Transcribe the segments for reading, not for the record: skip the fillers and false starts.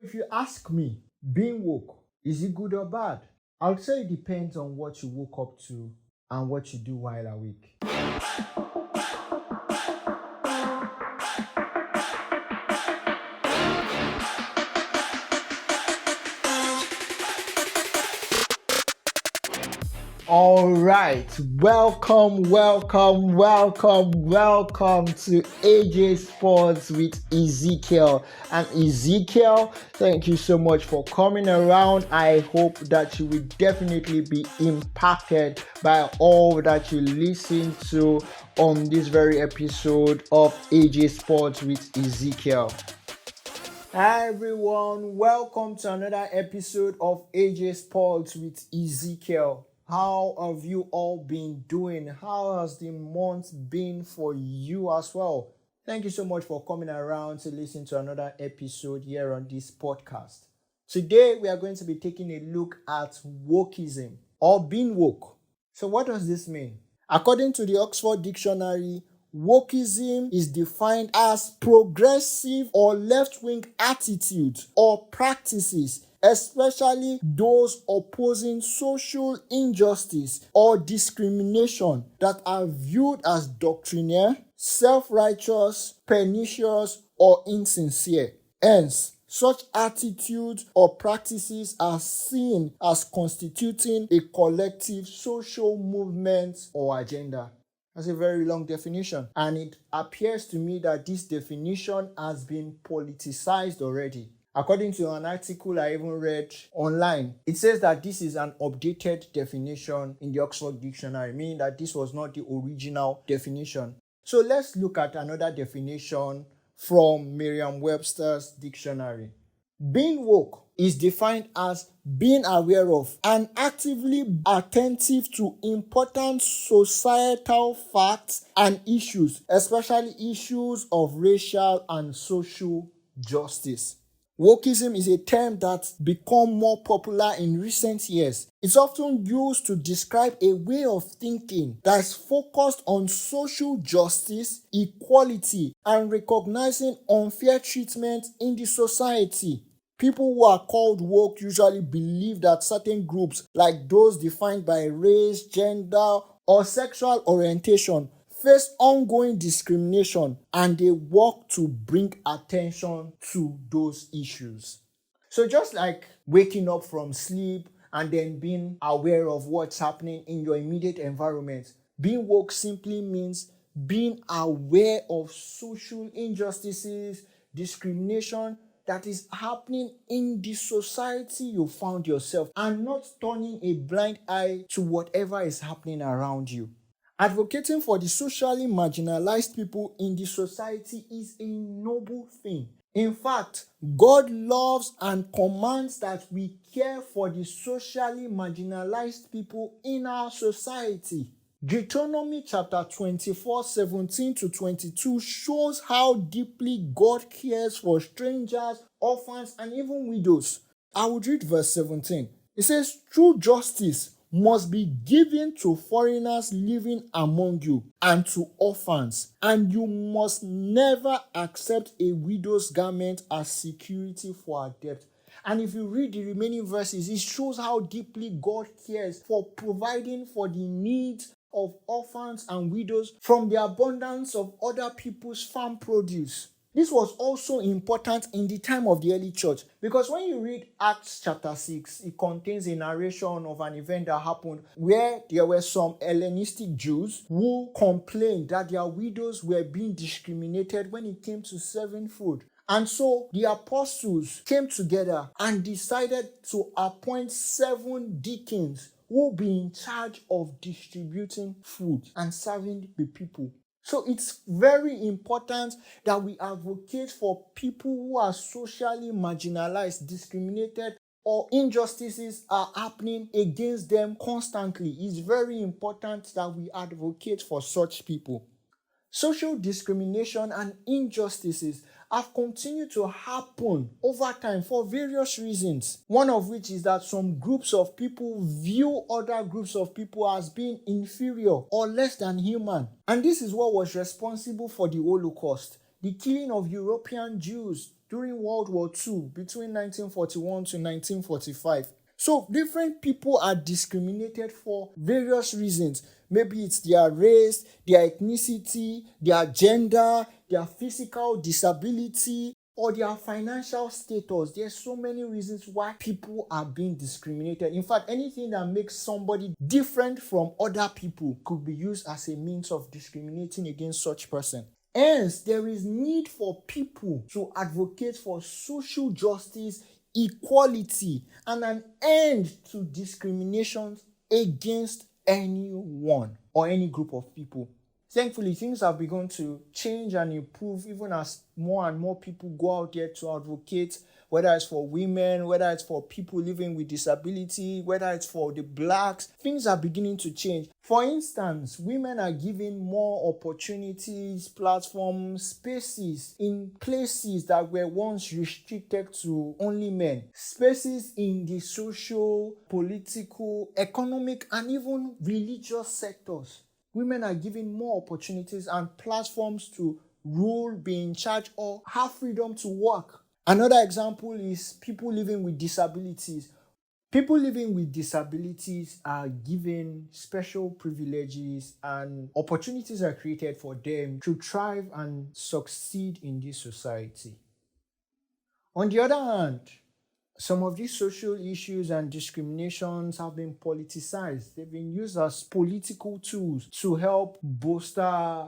If you ask me, being woke, is it good or bad? I would say it depends on what you woke up to and what you do while awake. All right, welcome to AJ Sports with Ezekiel. And Ezekiel, thank you so much for coming around. I hope that you will definitely be impacted by all that you listen to on this very episode of AJ Sports with Ezekiel. Hi everyone, welcome to another episode of AJ Sports with Ezekiel. How have you all been doing? How has the month been for you as well? Thank you so much for coming around to listen to another episode here on this podcast. Today we are going to be taking a look at wokeism or being woke. So what does this mean? According to the Oxford Dictionary, wokeism is defined as progressive or left-wing attitudes or practices, especially those opposing social injustice or discrimination that are viewed as doctrinaire, self-righteous, pernicious, or insincere. Hence, such attitudes or practices are seen as constituting a collective social movement or agenda. That's a very long definition, and it appears to me that this definition has been politicized already. According to an article I even read online, it says that this is an updated definition in the Oxford Dictionary, meaning that this was not the original definition. So let's look at another definition from Merriam-Webster's dictionary. Being woke is defined as being aware of and actively attentive to important societal facts and issues, especially issues of racial and social justice. Wokeism is a term that's become more popular in recent years. It's often used to describe a way of thinking that's focused on social justice, equality, and recognizing unfair treatment in the society. People who are called woke usually believe that certain groups, like those defined by race, gender, or sexual orientation, face ongoing discrimination, and they work to bring attention to those issues. So just like waking up from sleep and then being aware of what's happening in your immediate environment, being woke simply means being aware of social injustices, discrimination that is happening in the society you found yourself, and not turning a blind eye to whatever is happening around you. Advocating for the socially marginalized people in the society is a noble thing. In fact, God loves and commands that we care for the socially marginalized people in our society. Deuteronomy chapter 24, 17 to 22 shows how deeply God cares for strangers, orphans, and even widows. I would read verse 17. It says, "True justice must be given to foreigners living among you and to orphans, and you must never accept a widow's garment as security for her debt." And if you read the remaining verses, it shows how deeply God cares for providing for the needs of orphans and widows from the abundance of other people's farm produce. This was also important in the time of the early church, because when you read Acts chapter 6, it contains a narration of an event that happened where there were some Hellenistic Jews who complained that their widows were being discriminated when it came to serving food. And so the apostles came together and decided to appoint 7 deacons who will be in charge of distributing food and serving the people. So it's very important that we advocate for people who are socially marginalized, discriminated, or injustices are happening against them constantly. It's very important that we advocate for such people. Social discrimination and injustices have continued to happen over time for various reasons. One of which is that some groups of people view other groups of people as being inferior or less than human. And this is what was responsible for the Holocaust, the killing of European Jews during World War II between 1941 to 1945. So different people are discriminated for various reasons. Maybe it's their race, their ethnicity, their gender, their physical disability, or their financial status. There's so many reasons why people are being discriminated. In fact, anything that makes somebody different from other people could be used as a means of discriminating against such person. Hence, there is need for people to advocate for social justice, equality, and an end to discrimination against anyone or any group of people. Thankfully, things have begun to change and improve even as more and more people go out there to advocate, whether it's for women, whether it's for people living with disability, whether it's for the blacks. Things are beginning to change. For instance, women are given more opportunities, platforms, spaces in places that were once restricted to only men. Spaces in the social, political, economic, and even religious sectors. Women are given more opportunities and platforms to rule, be in charge, or have freedom to work. Another example is people living with disabilities. People living with disabilities are given special privileges and opportunities are created for them to thrive and succeed in this society. On the other hand, some of these social issues and discriminations have been politicized. They've been used as political tools to help bolster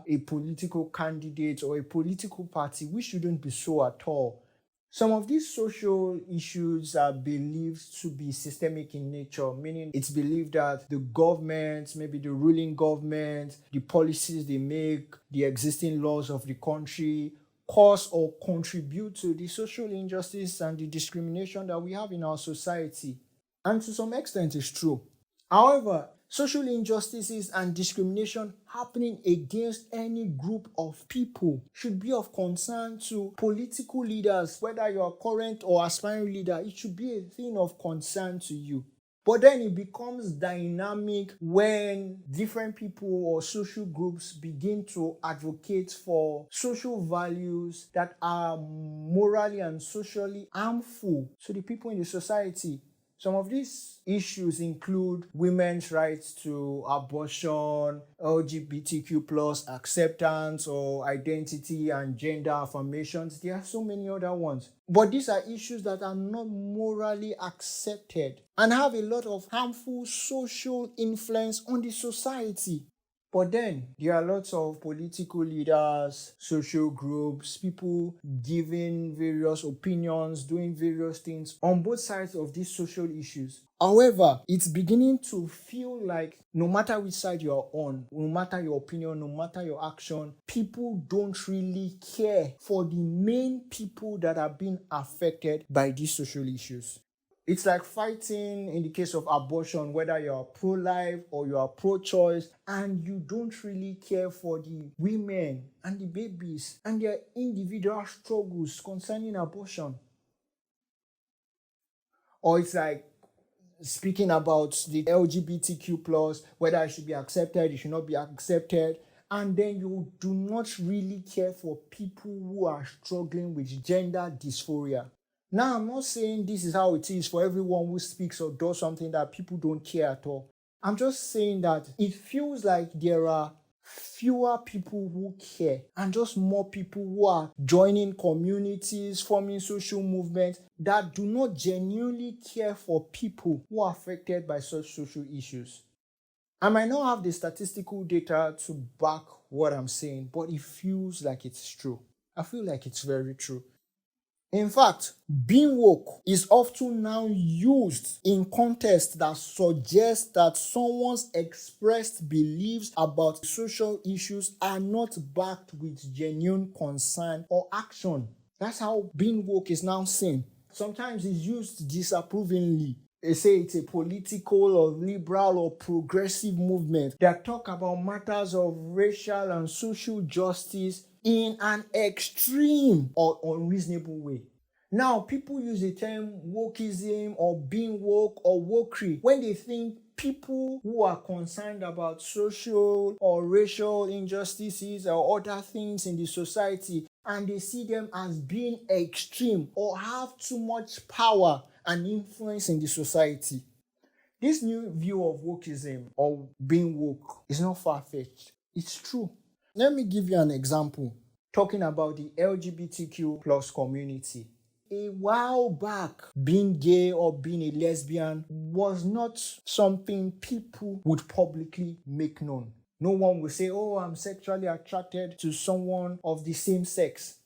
a political candidate or a political party, which shouldn't be so at all. Some of these social issues are believed to be systemic in nature, meaning it's believed that the government, maybe the ruling government, the policies they make, the existing laws of the country, cause or contribute to the social injustice and the discrimination that we have in our society. And to some extent, it's true. However, social injustices and discrimination happening against any group of people should be of concern to political leaders, whether you're a current or aspiring leader. It should be a thing of concern to you. But then it becomes dynamic when different people or social groups begin to advocate for social values that are morally and socially harmful to the people in the society. Some of these issues include women's rights to abortion, LGBTQ plus acceptance or identity and gender affirmations. There are so many other ones. But these are issues that are not morally accepted and have a lot of harmful social influence on the society. But then there are lots of political leaders, social groups, people giving various opinions, doing various things on both sides of these social issues. However, it's beginning to feel like no matter which side you're on, no matter your opinion, no matter your action, people don't really care for the main people that are being affected by these social issues. It's like fighting in the case of abortion, whether you're pro-life or you're pro-choice, and you don't really care for the women and the babies and their individual struggles concerning abortion. Or it's like speaking about the LGBTQ plus, whether it should be accepted, it should not be accepted, and then you do not really care for people who are struggling with gender dysphoria. Now, I'm not saying this is how it is for everyone who speaks or does something that people don't care at all. I'm just saying that it feels like there are fewer people who care and just more people who are joining communities, forming social movements that do not genuinely care for people who are affected by such social issues. I might not have the statistical data to back what I'm saying, but it feels like it's true. I feel like it's very true. In fact, being woke is often now used in context that suggests that someone's expressed beliefs about social issues are not backed with genuine concern or action. That's how being woke is now seen. Sometimes it's used disapprovingly. They say it's a political or liberal or progressive movement that talk about matters of racial and social justice in an extreme or unreasonable way. Now, people use the term wokeism or being woke or wokery when they think people who are concerned about social or racial injustices or other things in the society and they see them as being extreme or have too much power and influence in the society. This new view of wokeism or being woke is not far-fetched. It's true. Let me give you an example. Talking about the LGBTQ plus community. A while back, being gay or being a lesbian was not something people would publicly make known. No one will say, oh, I'm sexually attracted to someone of the same sex.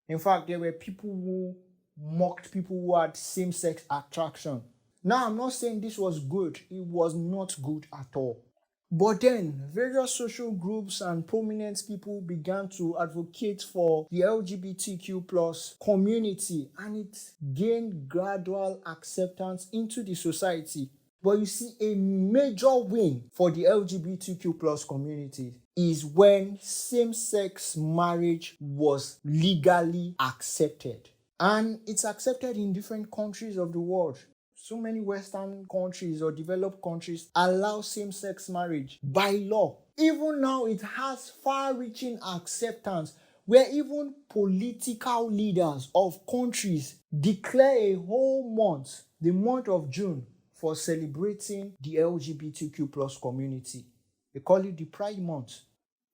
In fact, there were people who mocked people who had same-sex attraction. Now, I'm not saying this was good. It was not good at all. But then, various social groups and prominent people began to advocate for the LGBTQ plus community, and it gained gradual acceptance into the society. But you see, a major win for the LGBTQ plus community is when same-sex marriage was legally accepted. And it's accepted in different countries of the world. So many Western countries or developed countries allow same-sex marriage by law. Even now, it has far-reaching acceptance where even political leaders of countries declare a whole month, the month of June, for celebrating the LGBTQ plus community. They call it the Pride Month.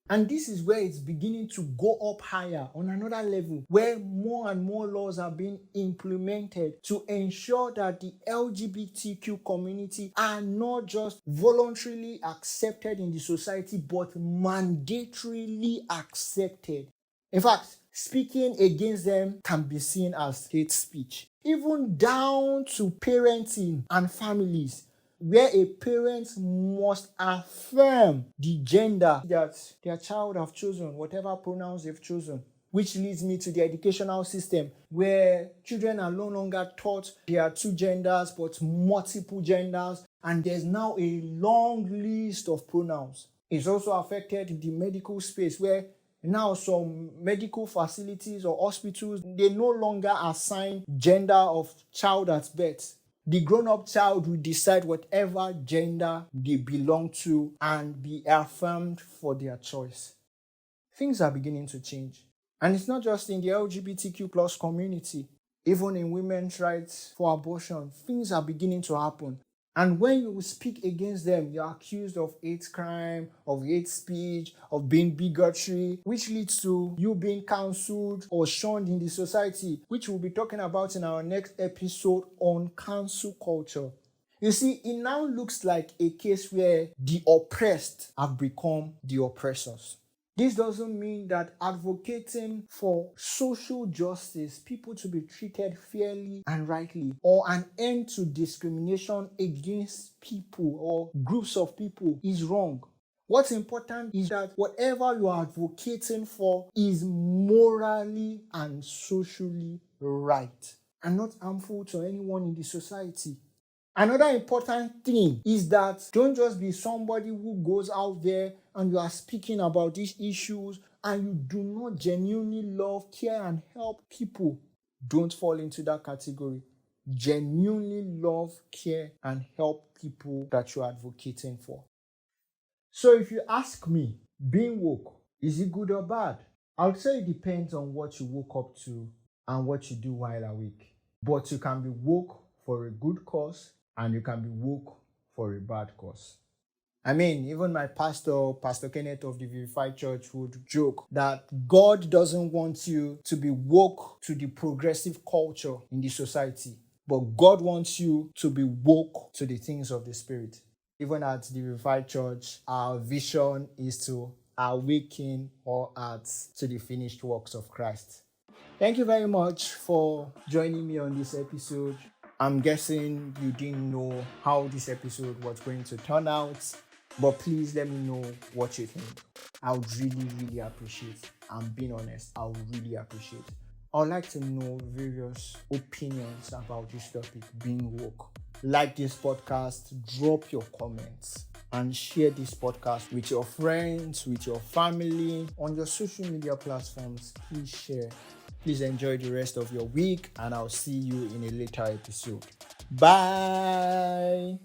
And this is where it's beginning to go up higher on another level, where more and more laws are being implemented to ensure that the LGBTQ community are not just voluntarily accepted in the society, but mandatorily accepted. In fact, speaking against them can be seen as hate speech, even down to parenting and families, where a parent must affirm the gender that their child have chosen, whatever pronouns they've chosen. Which leads me to the educational system, where children are no longer taught there are two genders but multiple genders, and there's now a long list of pronouns. It's also affected the medical space, where now some medical facilities or hospitals, they no longer assign gender of child at birth. The grown-up child will decide whatever gender they belong to and be affirmed for their choice. Things are beginning to change. And it's not just in the LGBTQ plus community. Even in women's rights for abortion, things are beginning to happen. And when you speak against them, you're accused of hate crime, of hate speech, of being bigotry, which leads to you being cancelled or shunned in the society, which we'll be talking about in our next episode on cancel culture. You see, it now looks like a case where the oppressed have become the oppressors. This doesn't mean that advocating for social justice, people to be treated fairly and rightly, or an end to discrimination against people or groups of people is wrong. What's important is that whatever you are advocating for is morally and socially right and not harmful to anyone in the society. Another important thing is that don't just be somebody who goes out there and you are speaking about these issues and you do not genuinely love, care, and help people. Don't fall into that category. Genuinely love, care, and help people that you're advocating for. So if you ask me, being woke, is it good or bad? I would say it depends on what you woke up to and what you do while awake. But you can be woke for a good cause, and you can be woke for a bad cause. I mean, even my pastor, Pastor Kenneth of the Vivified Church, would joke that God doesn't want you to be woke to the progressive culture in the society, but God wants you to be woke to the things of the Spirit. Even at the Vivified Church, our vision is to awaken all hearts to the finished works of Christ. Thank you very much for joining me on this episode. I'm guessing you didn't know how this episode was going to turn out, but please let me know what you think. I would really appreciate. I'm being honest. I would really appreciate. I would like to know various opinions about this topic, being woke. Like this podcast, drop your comments, and share this podcast with your friends, with your family, on your social media platforms. Please share. Please enjoy the rest of your week, and I'll see you in a later episode. Bye.